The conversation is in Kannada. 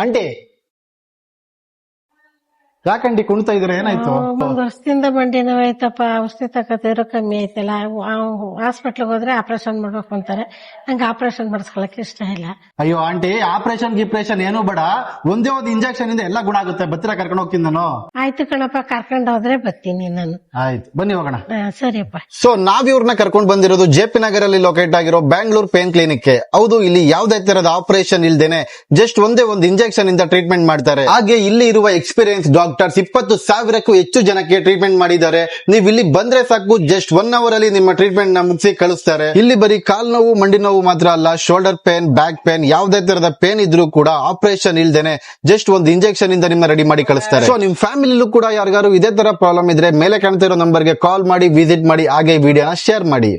ಆಂಟಿ ಯಾಕಂಡಿ ಕುಣ್ತಾ ಇದ್ರೆ ಏನಾಯ್ತು? ಒಂದ್ ವರ್ಷದಿಂದ ಮಂಡಿ ನೋವಾಯ್ತಪ್ಪ, ಔಷಧಿ ತಗೋತಿದ್ರು ಕಮ್ಮಿ ಆಯ್ತಲ್ಲ. ಹಾಸ್ಪಿಟ್ಲಿಗೆ ಹೋದ್ರೆ ಆಪರೇಷನ್ ಮಾಡ್ಬೇಕು ಅಂತಾರೆ. ನಂಗೆ ಆಪರೇಷನ್ ಮಾಡಿಸ್ಕೊಳಕ್ ಇಷ್ಟ ಇಲ್ಲ. ಅಯ್ಯೋ ಆಂಟಿ, ಆಪರೇಷನ್ ಗಿಪ್ರೇಷನ್ ಏನು ಬೇಡ, ಒಂದೇ ಒಂದು ಇಂಜೆಕ್ಷನ್ ಇಂದ ಎಲ್ಲ ಗುಣ ಆಗುತ್ತೆ. ಬತ್ತಿರ ಕರ್ಕೊಂಡು ಹೋಗ್ತೀನಿ ನಾನು. ಆಯ್ತು ಕಣಪ್ಪ, ಕರ್ಕೊಂಡು ಹೋದ್ರೆ ಬರ್ತೀನಿ ನಾನು. ಆಯ್ತು ಬನ್ನಿ ಹೋಗೋಣ. ಸರಿಯಪ್ಪ. ಸೊ ನಾವ್ ಇವ್ರನ್ನ ಕರ್ಕೊಂಡು ಬಂದಿರೋದು ಜೆಪಿ ನಗರಲ್ಲಿ ಲೊಕೇಟ್ ಆಗಿರೋ ಬ್ಯಾಂಗ್ಳೂರ್ ಪೇನ್ ಕ್ಲಿನಿಕ್ ಗೆ. ಹೌದು, ಇಲ್ಲಿ ಯಾವ್ದೇ ತರದ ಆಪರೇಷನ್ ಇಲ್ದೇನೆ ಜಸ್ಟ್ ಒಂದೇ ಒಂದು ಇಂಜೆಕ್ಷನ್ ಇಂದ ಟ್ರೀಟ್ಮೆಂಟ್ ಮಾಡ್ತಾರೆ. ಹಾಗೆ ಇಲ್ಲಿ ಇರುವ ಎಕ್ಸ್ಪೀರಿಯನ್ಸ್ ಡಾಕ್ಟರ್ಸ್ 20,000ಕ್ಕೂ ಹೆಚ್ಚು ಜನಕ್ಕೆ ಟ್ರೀಟ್ಮೆಂಟ್ ಮಾಡಿದ್ದಾರೆ. ನೀವು ಇಲ್ಲಿ ಬಂದ್ರೆ ಸಾಕು, ಜಸ್ಟ್ 1 hour ಅಲ್ಲಿ ನಿಮ್ಮ ಟ್ರೀಟ್ಮೆಂಟ್ ನ ಮುಗಿಸಿ ಕಳಿಸ್ತಾರೆ. ಇಲ್ಲಿ ಬರೀ ಕಾಲ್ ನೋವು, ಮಂಡಿ ನೋವು ಮಾತ್ರ ಅಲ್ಲ, ಶೋಲ್ಡರ್ ಪೇನ್, ಬ್ಯಾಕ್ ಪೇನ್, ಯಾವ್ದೇ ತರದ ಪೇನ್ ಇದ್ರೂ ಕೂಡ ಆಪರೇಷನ್ ಇಲ್ದೇನೆ ಜಸ್ಟ್ ಒಂದು ಇಂಜೆಕ್ಷನ್ ಇಂದ ನಿಮ್ಮ ರೆಡಿ ಮಾಡಿ ಕಳಿಸ್ತಾರೆ. ಸೊ ನಿಮ್ ಫ್ಯಾಮಿಲಿಲೂ ಕೂಡ ಯಾರಿಗಾರು ಇದೇ ತರ ಪ್ರಾಬ್ಲಮ್ ಇದ್ರೆ ಮೇಲೆ ಕಾಣ್ತಾ ಇರೋ ನಂಬರ್ಗೆ ಕಾಲ್ ಮಾಡಿ, ವಿಸಿಟ್ ಮಾಡಿ, ಹಾಗೆ ವಿಡಿಯೋನ ಶೇರ್ ಮಾಡಿ.